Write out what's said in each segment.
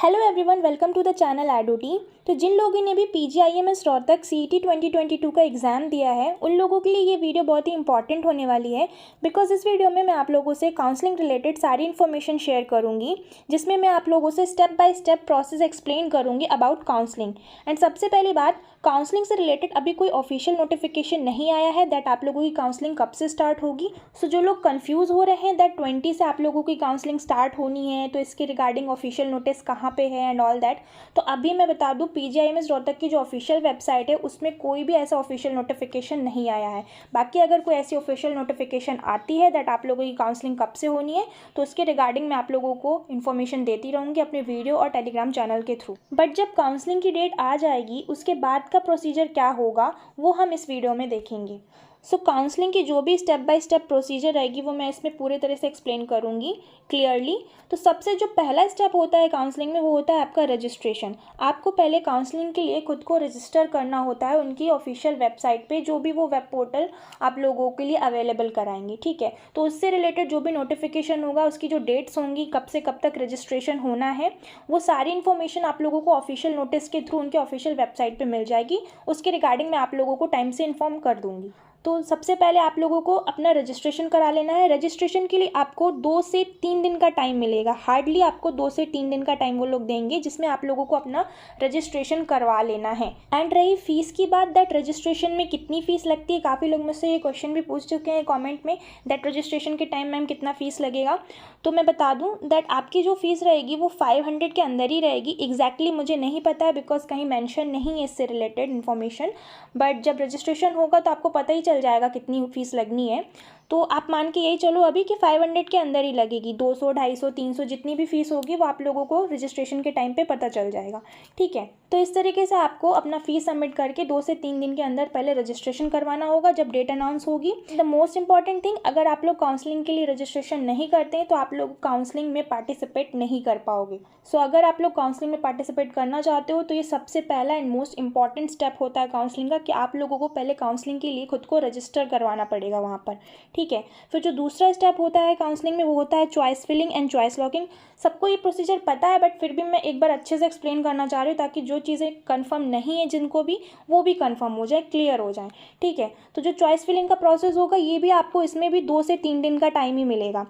Hello everyone, welcome to the channel एडोटी। तो जिन लोगों ने भी PGIMS रोहतक CET 2022 का एग्ज़ाम दिया है उन लोगों के लिए ये वीडियो बहुत ही इंपॉर्टेंट होने वाली है। बिकॉज इस वीडियो में मैं आप लोगों से काउंसलिंग रिलेटेड सारी इन्फॉर्मेशन शेयर करूंगी, जिसमें मैं आप लोगों से step by step process explain करूंगी अबाउट काउंसलिंग। एंड सबसे पहली बात, काउंसलिंग से रिलेटेड अभी कोई ऑफिशियल नोटिफिकेशन नहीं आया है दैट आप लोगों की काउंसलिंग कब से स्टार्ट होगी। सो जो लोग कंफ्यूज हो रहे हैं दैट 20 से आप लोगों की काउंसलिंग स्टार्ट होनी है, तो इसके रिगार्डिंग ऑफिशियल नोटिस कहाँ पे है एंड ऑल दैट, तो अभी मैं बता दूं PGIMS रोहतक की जो ऑफिशियल वेबसाइट है उसमें कोई भी ऐसा ऑफिशियल नोटिफिकेशन नहीं आया है। बाकी अगर कोई ऐसी ऑफिशियल नोटिफिकेशन आती है दैट आप लोगों की काउंसलिंग कब से होनी है, तो उसके रिगार्डिंग मैं आप लोगों को इन्फॉर्मेशन देती रहूँगी अपने वीडियो और टेलीग्राम चैनल के थ्रू। बट जब काउंसलिंग की डेट आ जाएगी उसके बाद का प्रोसीजर क्या होगा वो हम इस वीडियो में देखेंगे। सो काउंसलिंग की जो भी स्टेप बाय स्टेप प्रोसीजर रहेगी वो मैं इसमें पूरे तरह से एक्सप्लेन करूँगी क्लियरली। तो सबसे जो पहला स्टेप होता है काउंसलिंग में वो होता है आपका रजिस्ट्रेशन। आपको पहले काउंसलिंग के लिए खुद को रजिस्टर करना होता है उनकी ऑफिशियल वेबसाइट पे, जो भी वो वेब पोर्टल आप लोगों के लिए अवेलेबल कराएंगे। ठीक है, तो उससे रिलेटेड जो भी नोटिफिकेशन होगा, उसकी जो डेट्स होंगी, कब से कब तक रजिस्ट्रेशन होना है, वो सारी इन्फॉर्मेशन आप लोगों को ऑफिशियल नोटिस के थ्रू उनके ऑफिशियल वेबसाइट पे मिल जाएगी। उसके रिगार्डिंग मैं आप लोगों को टाइम से इन्फॉर्म कर दूँगी। तो सबसे पहले आप लोगों को अपना रजिस्ट्रेशन करा लेना है। रजिस्ट्रेशन के लिए आपको 2 से 3 दिन का टाइम मिलेगा। हार्डली आपको 2 से 3 दिन का टाइम वो लोग देंगे, जिसमें आप लोगों को अपना रजिस्ट्रेशन करवा लेना है। एंड रही फीस की बात, दैट रजिस्ट्रेशन में कितनी फ़ीस लगती है, काफ़ी लोग मुझसे ये क्वेश्चन भी पूछ चुके हैं कॉमेंट में दैट रजिस्ट्रेशन के टाइम मैम कितना फ़ीस लगेगा। तो मैं बता दूँ दैट आपकी जो फ़ीस रहेगी वो 500 के अंदर ही रहेगी। एग्जैक्टली मुझे नहीं पता है बिकॉज कहीं मैंशन नहीं है इससे रिलेटेड इन्फॉर्मेशन, बट जब रजिस्ट्रेशन होगा तो आपको पता ही चल जाएगा कितनी फीस लगनी है। तो आप मान के यही चलो अभी कि 500 के अंदर ही लगेगी। 200, 250, 300 जितनी भी फीस होगी वो आप लोगों को रजिस्ट्रेशन के टाइम पे पता चल जाएगा। ठीक है, तो इस तरीके से आपको अपना फीस सबमिट करके 2 से 3 दिन के अंदर पहले रजिस्ट्रेशन करवाना होगा जब डेट अनाउंस होगी। द मोस्ट इंपॉर्टेंट थिंग, अगर आप लोग काउंसलिंग के लिए रजिस्ट्रेशन नहीं करते हैं तो आप लोग काउंसलिंग में पार्टिसिपेट नहीं कर पाओगे। सो अगर आप लोग काउंसलिंग में पार्टिसिपेट करना चाहते हो तो ये सबसे पहला एंड मोस्ट इंपॉर्टेंट स्टेप होता है काउंसलिंग का, कि आप लोगों को पहले काउंसलिंग के लिए खुद को रजिस्टर करवाना पड़ेगा वहाँ पर। ठीक है, फिर जो दूसरा स्टेप होता है काउंसलिंग में वो होता है choice filling and choice locking. सबको ये प्रोसीजर पता है बट फिर भी मैं एक बार अच्छे से एक्सप्लेन करना चाह रही हूँ ताकि जो चीज़ें कंफर्म नहीं है जिनको भी, वो भी कंफर्म हो जाए, क्लियर हो जाए। ठीक है, तो जो चॉइस फिलिंग का प्रोसेस होगा ये भी आपको इसमें भी 2 से 3 दिन का टाइम ही मिलेगा।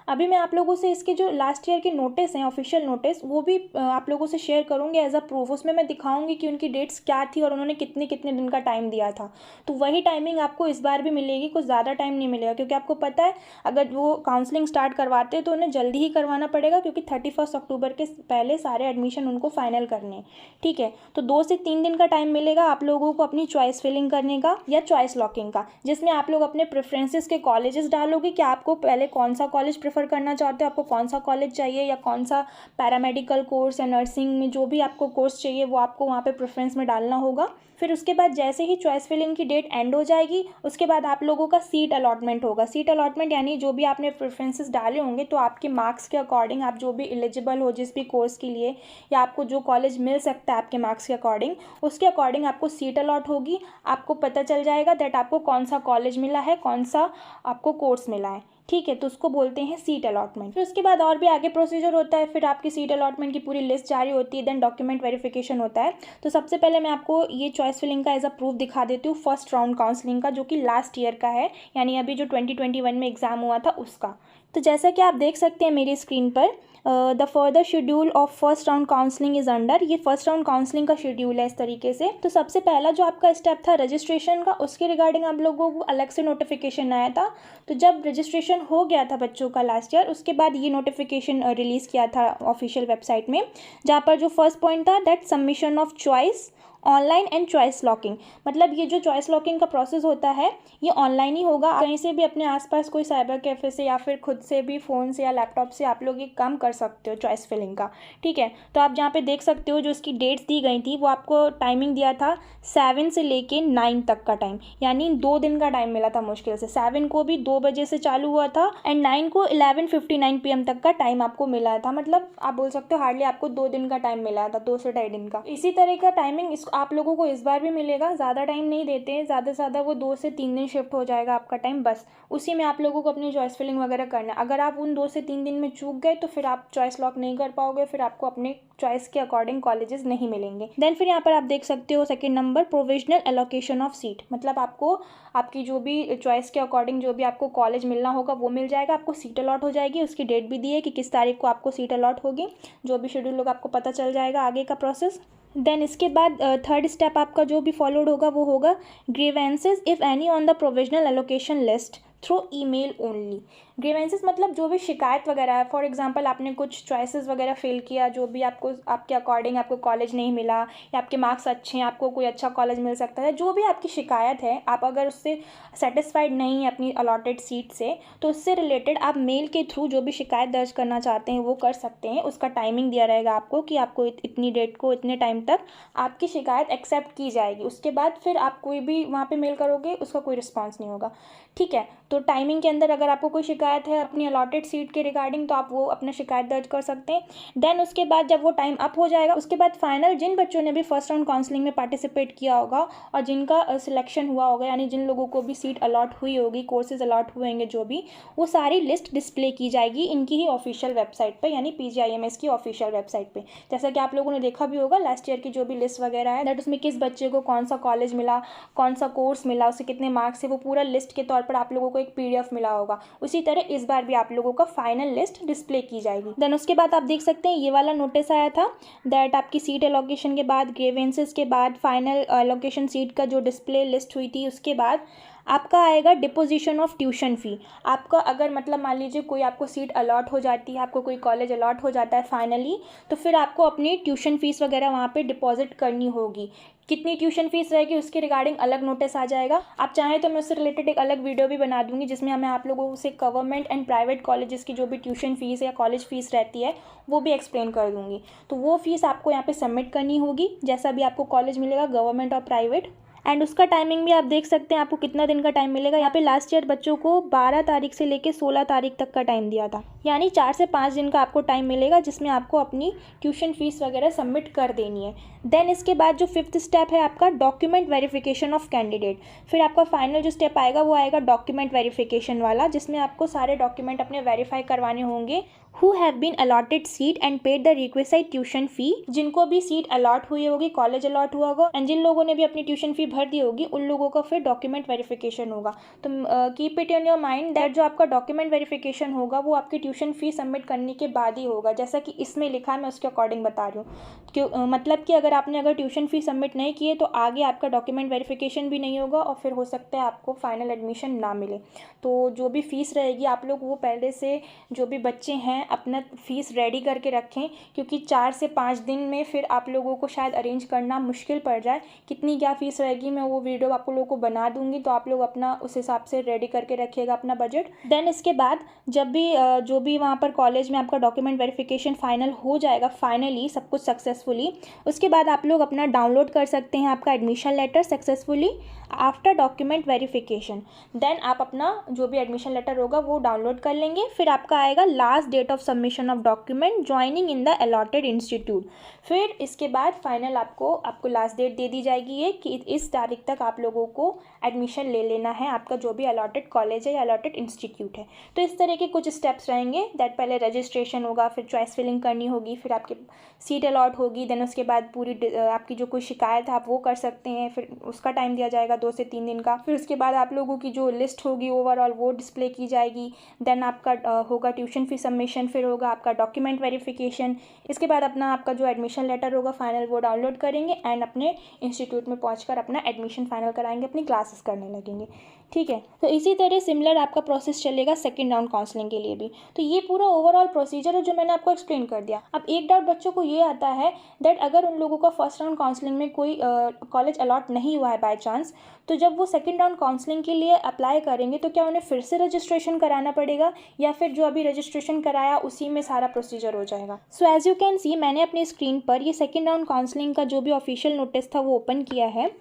अभी मैं आप लोगों से इसके जो लास्ट ईयर के नोटिस हैं, ऑफिशियल नोटिस, वो भी आप लोगों से शेयर करूँगी एज अ प्रूफ। उसमें मैं दिखाऊंगी कि उनकी डेट्स क्या थी और उन्होंने कितने कितने दिन का टाइम दिया था। तो वही टाइमिंग आपको इस बार भी मिलेगी, कुछ ज़्यादा टाइम नहीं मिलेगा, क्योंकि आपको पता है अगर वो काउंसलिंग स्टार्ट करवाते हैं तो उन्हें जल्दी ही करवाना पड़ेगा, क्योंकि 31 अक्टूबर के पहले सारे एडमिशन उनको फाइनल करने हैं। ठीक है, तो 2 से 3 दिन का टाइम मिलेगा आप लोगों को अपनी चॉइस फिलिंग करने का या चॉइस लॉकिंग का, जिसमें आप लोग अपने प्रेफरेंसेस के कॉलेजेस डालोगे कि आपको पहले कौन सा कॉलेज प्रेफर करना चाहते हो, आपको कौन सा कॉलेज चाहिए या कौन सा पैरामेडिकल कोर्स या नर्सिंग में जो भी आपको कोर्स चाहिए वो आपको वहाँ पे प्रेफरेंस में डालना होगा। फिर उसके बाद जैसे ही चॉइस फिलिंग की डेट एंड हो जाएगी उसके बाद आप लोगों का सीट अलॉटमेंट होगा। सीट अलॉटमेंट यानी जो भी आपने प्रेफरेंसेस डाले होंगे तो आपके मार्क्स के अकॉर्डिंग आप जो भी एलिजिबल हो जिस भी कोर्स के लिए, या आपको जो कॉलेज मिल सकता है आपके मार्क्स के अकॉर्डिंग, उसके अकॉर्डिंग आपको सीट अलॉट होगी। आपको पता चल जाएगा दैट आपको कौन सा कॉलेज मिला है, कौन सा आपको कोर्स मिला है। ठीक है, तो उसको बोलते हैं सीट अलॉटमेंट। फिर उसके बाद और भी आगे प्रोसीजर होता है। फिर आपकी सीट अलॉटमेंट की पूरी लिस्ट जारी होती है, देन डॉक्यूमेंट वेरिफिकेशन होता है। तो सबसे पहले मैं आपको ये चॉइस फिलिंग का एज अ प्रूफ दिखा देती हूँ फर्स्ट राउंड काउंसलिंग का, जो कि लास्ट ईयर का है, यानी अभी जो 2021 में एग्जाम हुआ था उसका। तो जैसा कि आप देख सकते हैं मेरी स्क्रीन पर, the further schedule of first round counselling is under, ये फर्स्ट राउंड काउंसलिंग का शेड्यूल है इस तरीके से। तो सबसे पहला जो आपका स्टेप था रजिस्ट्रेशन का, उसके रिगार्डिंग आप लोगों को अलग से नोटिफिकेशन आया था। तो जब रजिस्ट्रेशन हो गया था बच्चों का लास्ट ईयर, उसके बाद ये नोटिफिकेशन रिलीज़ किया था ऑफिशियल वेबसाइट में, जहाँ पर जो फर्स्ट पॉइंट था that submission of choice online and choice locking. मतलब ये जो चॉइस लॉकिंग का प्रोसेस होता है ये ऑनलाइन ही होगा। कहीं से भी अपने आसपास कोई साइबर कैफ़े से या फिर खुद से भी फ़ोन से या लैपटॉप से आप लोग ये काम कर सकते हो चॉइस फिलिंग का। ठीक है, तो आप जहाँ पे देख सकते हो जो इसकी डेट्स दी गई थी वो आपको टाइमिंग दिया था 7 से लेके 9 तक का टाइम, यानी 2 दिन का टाइम मिला था मुश्किल से। 7 को भी 2 बजे से चालू हुआ था एंड 9 को 11:59 PM तक का टाइम आपको मिला था। मतलब आप बोल सकते हो हार्डली आपको 2 दिन का टाइम मिला था, 2 से 2.5 दिन का। इसी तरह का टाइमिंग आप लोगों को इस बार भी मिलेगा। ज़्यादा टाइम नहीं देते हैं, ज़्यादा से ज़्यादा वो 2 से 3 दिन शिफ्ट हो जाएगा आपका टाइम, बस उसी में आप लोगों को अपनी चॉइस फिलिंग वगैरह करना है। अगर आप उन 2 से 3 दिन में चूक गए तो फिर आप चॉइस लॉक नहीं कर पाओगे, फिर आपको अपने चॉइस के अकॉर्डिंग कॉलेजेस नहीं मिलेंगे। देन फिर यहाँ पर आप देख सकते हो second number provisional allocation of seat, मतलब आपको आपकी जो भी चॉइस के अकॉर्डिंग जो भी आपको कॉलेज मिलना होगा वो मिल जाएगा, आपको सीट अलॉट हो जाएगी। उसकी डेट भी दी है कि किस तारीख को आपको सीट अलॉट होगी, जो भी शेड्यूल होगा आपको पता चल जाएगा आगे का प्रोसेस। देन इसके बाद थर्ड स्टेप आपका जो भी फॉलोड होगा वो होगा grievances if any on the provisional allocation list through email only. Grievances मतलब जो भी शिकायत वगैरह है, फॉर एग्जांपल आपने कुछ चॉइसेस वगैरह फिल किया, जो भी आपको आपके अकॉर्डिंग आपको कॉलेज नहीं मिला या आपके मार्क्स अच्छे हैं, आपको कोई अच्छा कॉलेज मिल सकता है, जो भी आपकी शिकायत है, आप अगर उससे सेटिस्फाइड नहीं है अपनी अलॉटेड सीट से, तो उससे रिलेटेड आप मेल के थ्रू जो भी शिकायत दर्ज करना चाहते हैं वो कर सकते हैं। उसका टाइमिंग दिया रहेगा आपको कि आपको इतनी डेट को इतने टाइम तक आपकी शिकायत एक्सेप्ट की जाएगी। उसके बाद फिर आप कोई भी वहाँ पे मेल करोगे उसका कोई रिस्पॉन्स नहीं होगा, ठीक है। तो टाइमिंग के अंदर अगर आपको कोई शिकायत है अपनी अलॉटेड सीट के रिगार्डिंग तो आप वो अपना शिकायत दर्ज कर सकते हैं। देन उसके बाद जब वो टाइम अप हो जाएगा उसके बाद फाइनल जिन बच्चों ने भी फर्स्ट राउंड काउंसलिंग में पार्टिसिपेट किया होगा और जिनका सिलेक्शन हुआ होगा, यानी जिन लोगों को भी सीट अलॉट हुई होगी, कोर्सेज अलॉट हुए होंगे जो भी, वो सारी लिस्ट डिस्प्ले की जाएगी इनकी ही ऑफिशियल वेबसाइट पर, यानी PGIMS की ऑफिशियल वेबसाइट पर। जैसा कि आप लोगों ने देखा भी होगा लास्ट ईयर की जो भी लिस्ट वगैरह है, दैट उसमें किस बच्चे को कौन सा कॉलेज मिला, कौन सा कोर्स मिला, उसे कितने मार्क्स है, वो पूरा लिस्ट के तौर पर आप लोगों को एक PDF मिला होगा। उसी तरह इस बार भी आप लोगों का फाइनल लिस्ट डिस्प्ले की जाएगी। देन उसके बाद आप देख सकते हैं ये वाला नोटिस आया था दैट आपकी सीट एलोकेशन के बाद, ग्रीवेंसेस के बाद, फाइनल एलोकेशन सीट का जो डिस्प्ले लिस्ट हुई थी उसके बाद आपका आएगा डिपोजिशन ऑफ ट्यूशन फ़ी। आपका अगर मतलब मान लीजिए कोई आपको सीट अलॉट हो जाती है, आपको कोई कॉलेज अलॉट हो जाता है फाइनली, तो फिर आपको अपनी ट्यूशन फ़ीस वगैरह वहाँ पे डिपॉजिट करनी होगी। कितनी ट्यूशन फ़ीस रहेगी उसके रिगार्डिंग अलग नोटिस आ जाएगा। आप चाहें तो मैं उससे रिलेटेड एक अलग वीडियो भी बना दूंगी जिसमें हमें आप लोगों से गवर्नमेंट एंड प्राइवेट कॉलेजेस की जो भी ट्यूशन फ़ीस या कॉलेज फ़ीस रहती है वो भी एक्सप्लेन कर दूंगी। तो वो फ़ीस आपको यहाँ पे सबमिट करनी होगी जैसा भी आपको कॉलेज मिलेगा, गवर्नमेंट और प्राइवेट। एंड उसका टाइमिंग भी आप देख सकते हैं आपको कितना दिन का टाइम मिलेगा। यहाँ पे लास्ट ईयर बच्चों को 12 तारीख से लेके 16 तारीख तक का टाइम दिया था, यानी 4 से 5 दिन का आपको टाइम मिलेगा जिसमें आपको अपनी ट्यूशन फीस वगैरह सबमिट कर देनी है। देन इसके बाद जो फिफ्थ स्टेप है आपका डॉक्यूमेंट वेरिफिकेशन ऑफ कैंडिडेट। फिर आपका फाइनल जो स्टेप आएगा वो आएगा डॉक्यूमेंट वेरिफिकेशन वाला, जिसमें आपको सारे डॉक्यूमेंट अपने वेरीफाई करवाने होंगे। Who have been allotted seat and paid the requested tuition fee, जिनको भी सीट अलॉट हुई होगी, कॉलेज अलॉट हुआ होगा एंड जिन लोगों ने भी अपनी ट्यूशन फी भर दी होगी उन लोगों का फिर डॉक्यूमेंट वेरिफिकेशन होगा। तो keep it in your mind that जो आपका डॉक्यूमेंट वेरिफिकेशन होगा वो आपकी ट्यूशन फी सबमिट करने के बाद ही होगा। जैसा कि इसमें लिखा है मैं उसके अकॉर्डिंग बता रही हूँ। क्यों मतलब कि अगर ट्यूशन फी सबमिट नहीं किए तो आगे आपका डॉक्यूमेंट वेरिफिकेशन भी नहीं होगा और फिर हो सकता है आपको फाइनल एडमिशन ना मिले। तो जो भी फ़ीस रहेगी आप लोग वो पहले से जो भी बच्चे हैं अपना फ़ीस रेडी करके रखें, क्योंकि 4 से 5 दिन में फिर आप लोगों को शायद अरेंज करना मुश्किल पड़ जाए। कितनी क्या फ़ीस रहेगी मैं वो वीडियो आप लोगों को बना दूंगी, तो आप लोग अपना उस हिसाब से रेडी करके रखिएगा अपना बजट। देन इसके बाद जब भी जो भी वहाँ पर कॉलेज में आपका डॉक्यूमेंट वेरिफिकेशन फाइनल हो जाएगा, फाइनली सब कुछ सक्सेसफुली, उसके बाद आप लोग अपना डाउनलोड कर सकते हैं आपका admission letter successfully after document verification. Then आप अपना जो भी एडमिशन लेटर होगा वो डाउनलोड कर लेंगे। फिर आपका आएगा last date of submission of document joining in the allotted institute. फिर इसके बाद फाइनल आपको लास्ट डेट दे दी जाएगी ये कि इस तारीख तक आप लोगों को एडमिशन ले लेना है आपका जो भी अलॉटेड कॉलेज है या अलॉटेड इंस्टीट्यूट है। तो इस तरह के कुछ स्टेप्स रहेंगे दैट पहले रजिस्ट्रेशन होगा, फिर चॉइस फिलिंग करनी होगी, फिर आपकी सीट अलॉट होगी। देन उसके बाद पूरी आपकी जो कोई शिकायत है आप वो कर सकते हैं, फिर उसका टाइम दिया जाएगा 2 से 3 दिन का। फिर उसके बाद आप लोगों की जो लिस्ट होगी ओवरऑल वो डिस्प्ले की जाएगी। देन आपका होगा ट्यूशन फी सबमिशन, फिर होगा आपका डॉक्यूमेंट वेरिफिकेशन। इसके बाद आपका जो एडमिशन लेटर होगा फाइनल वो डाउनलोड करेंगे एंड अपने इंस्टीट्यूट में पहुंचकर अपना एडमिशन फाइनल कराएंगे, अपनी क्लासेस करने लगेंगे। ठीक है, तो इसी तरह सिमिलर आपका प्रोसेस चलेगा सेकंड राउंड काउंसलिंग के लिए भी। तो ये पूरा ओवरऑल प्रोसीजर है जो मैंने आपको एक्सप्लेन कर दिया। अब एक डाउट बच्चों को ये आता है दैट अगर उन लोगों का फर्स्ट राउंड काउंसलिंग में कोई कॉलेज अलॉट नहीं हुआ है बाय चांस, तो जब वो सेकंड राउंड काउंसलिंग के लिए अप्लाई करेंगे तो क्या उन्हें फिर से रजिस्ट्रेशन कराना पड़ेगा या फिर जो अभी रजिस्ट्रेशन कराया उसी में सारा प्रोसीजर हो जाएगा। So as you can see मैंने अपनी स्क्रीन पर ये सेकंड राउंड काउंसलिंग का जो भी ऑफिशियल नोटिस था वो ओपन किया है।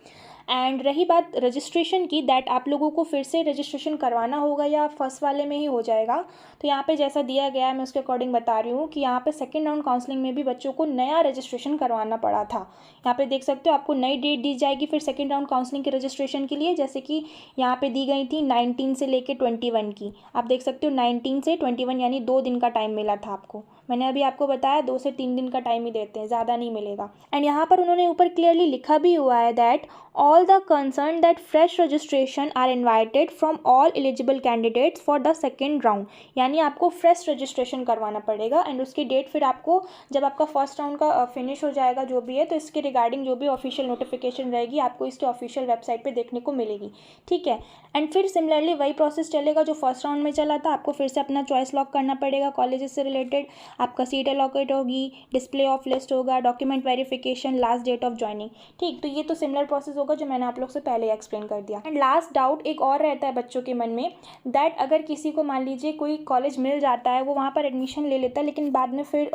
एंड रही बात रजिस्ट्रेशन की, दैट आप लोगों को फिर से रजिस्ट्रेशन करवाना होगा या फर्स्ट वाले में ही हो जाएगा। तो यहाँ पे जैसा दिया गया है मैं उसके अकॉर्डिंग बता रही हूँ कि यहाँ पे सेकेंड राउंड काउंसलिंग में भी बच्चों को नया रजिस्ट्रेशन करवाना पड़ा था। यहाँ पे देख सकते हो आपको नई डेट दी जाएगी फिर सेकेंड राउंड काउंसलिंग के रजिस्ट्रेशन के लिए, जैसे कि यहाँ पे दी गई थी 19 से लेके 21 की। आप देख सकते हो 19 से 21 यानी 2 दिन का टाइम मिला था आपको। मैंने अभी आपको बताया 2 से 3 दिन का टाइम ही देते हैं, ज़्यादा नहीं मिलेगा। एंड यहाँ पर उन्होंने ऊपर क्लियरली लिखा भी हुआ है that all the concerned that fresh registration are invited from all eligible candidates for the second round। यानी आपको फ्रेश रजिस्ट्रेशन करवाना पड़ेगा एंड उसकी डेट फिर आपको जब आपका फर्स्ट राउंड का फिनिश हो जाएगा जो भी है, तो इसके रिगार्डिंग जो भी ऑफिशियल नोटिफिकेशन रहेगी आपको इसके ऑफिशियल वेबसाइट पे देखने को मिलेगी, ठीक है। एंड फिर सिमिलरली वही प्रोसेस चलेगा जो फर्स्ट राउंड में चला था। आपको फिर से अपना चॉइस लॉक करना पड़ेगा कॉलेजेस से रिलेटेड, आपका सीट अलॉकेट होगी, डिस्प्ले ऑफ लिस्ट होगा, document verification, last date of joining, ठीक। तो ये तो सिमिलर प्रोसेस होगा जो मैंने आप लोग से पहले एक्सप्लेन कर दिया। एंड लास्ट डाउट एक और रहता है बच्चों के मन में, दैट अगर किसी को मान लीजिए कोई कॉलेज मिल जाता है, वो वहाँ पर एडमिशन ले लेता है, लेकिन बाद में फिर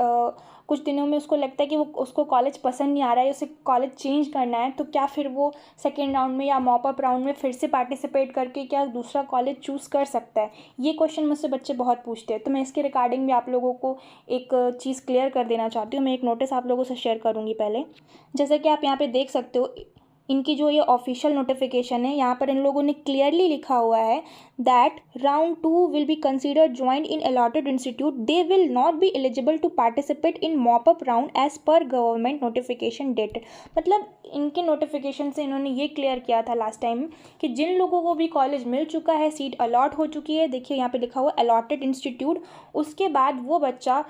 कुछ दिनों में उसको लगता है कि वो उसको कॉलेज पसंद नहीं आ रहा है, उसे कॉलेज चेंज करना है, तो क्या फिर वो सेकेंड राउंड में या मॉप अप राउंड में फिर से पार्टिसिपेट करके क्या दूसरा कॉलेज चूज़ कर सकता है? ये क्वेश्चन मुझसे बच्चे बहुत पूछते हैं, तो मैं इसके रिगार्डिंग भी आप लोगों को एक चीज़ क्लियर कर देना चाहती हूँ। मैं एक नोटिस आप लोगों से शेयर करूँगी पहले। जैसे कि आप यहाँ पे देख सकते हो इनकी जो ये ऑफिशियल नोटिफिकेशन है, यहाँ पर इन लोगों ने क्लियरली लिखा हुआ है that round 2 will be considered joint in allotted institute, they will not be eligible to participate in mop up round as per government notification date. मतलब इनके नोटिफिकेशन से इन्होंने ये क्लियर किया था लास्ट टाइम कि जिन लोगों को भी कॉलेज मिल चुका है, सीट अलॉट हो चुकी है, देखिए यहाँ पे लिखा हुआ अलॉटेड इंस्टीट्यूट, उसके बाद वो बच्चा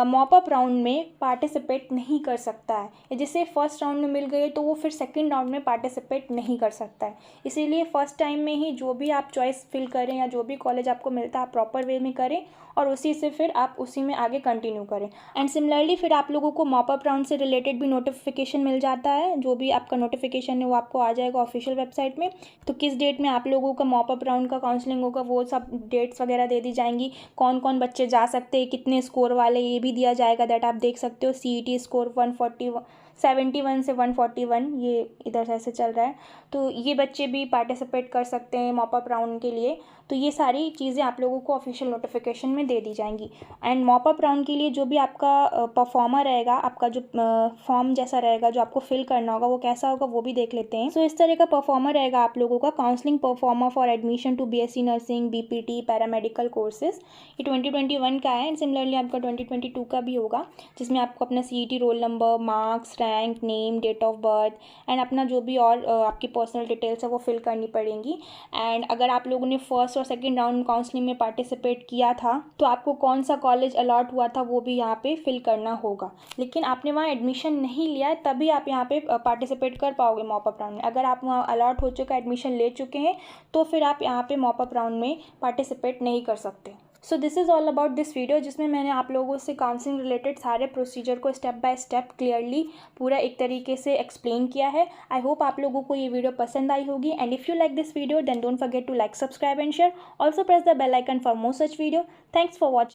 मॉप अप राउंड में पार्टिसिपेट नहीं कर सकता है। जिसे फर्स्ट राउंड में मिल गए तो वो फिर सेकंड राउंड में पार्टिसिपेट नहीं कर सकता है। इसीलिए फर्स्ट टाइम में ही जो भी आप चॉइस फिल करें या जो भी कॉलेज आपको मिलता है आप प्रॉपर वे में करें और उसी से फिर आप उसी में आगे कंटिन्यू करें। एंड सिमिलरली फिर आप लोगों को मॉप अप राउंड से रिलेटेड भी नोटिफिकेशन मिल जाता है, जो भी आपका नोटिफिकेशन है वो आपको आ जाएगा ऑफिशियल वेबसाइट में। तो किस डेट में आप लोगों का मॉप अप राउंड का काउंसलिंग होगा वो सब डेट्स वगैरह दे दी जाएंगी, कौन कौन बच्चे जा सकते हैं, कितने स्कोर वाले, ये भी दिया जाएगा। दैट आप देख सकते हो CET स्कोर 171 से 141, ये इधर से ऐसे चल रहा है, तो ये बच्चे भी पार्टिसिपेट कर सकते हैं मॉप अप राउंड के लिए। तो ये सारी चीज़ें आप लोगों को ऑफिशियल नोटिफिकेशन में दे दी जाएंगी। एंड मॉप अप राउंड के लिए जो भी आपका परफॉर्मर रहेगा, आपका जो फॉर्म जैसा रहेगा जो आपको फिल करना होगा वो कैसा होगा वो भी देख लेते हैं। सो इस तरह का परफॉर्मर रहेगा आप लोगों का, counselling performer for admission to BSc nursing, BPT, paramedical courses. ये 2021 का है एंड सिमिलरली आपका 2022 का भी होगा, जिसमें आपको अपना CET roll number, marks, rank, name, date of birth and अपना जो भी और आपकी पर्सनल डिटेल्स है वो फिल करनी पड़ेंगी। एंड अगर आप लोगों ने फर्स्ट और सेकंड राउंड काउंसलिंग में पार्टिसिपेट किया था तो आपको कौन सा कॉलेज अलॉट हुआ था वो भी यहाँ पे फिल करना होगा। लेकिन आपने वहाँ एडमिशन नहीं लिया है तभी आप यहाँ पे पार्टिसिपेट कर पाओगे मॉप अप राउंड में। अगर आप वहाँ अलॉट हो चुका, एडमिशन ले चुके हैं तो फिर आप यहाँ पे मॉप अप राउंड में पार्टिसिपेट नहीं कर सकते। So this is all about this video, जिसमें मैंने आप लोगों से काउंसलिंग रिलेटेड सारे प्रोसीजर को स्टेप बाय स्टेप क्लियरली पूरा एक तरीके से एक्सप्लेन किया है। आई होप आप लोगों को ये वीडियो पसंद आई होगी and if you like this video then don't forget to like, subscribe and share. Also press the bell icon for more such video. Thanks for watching.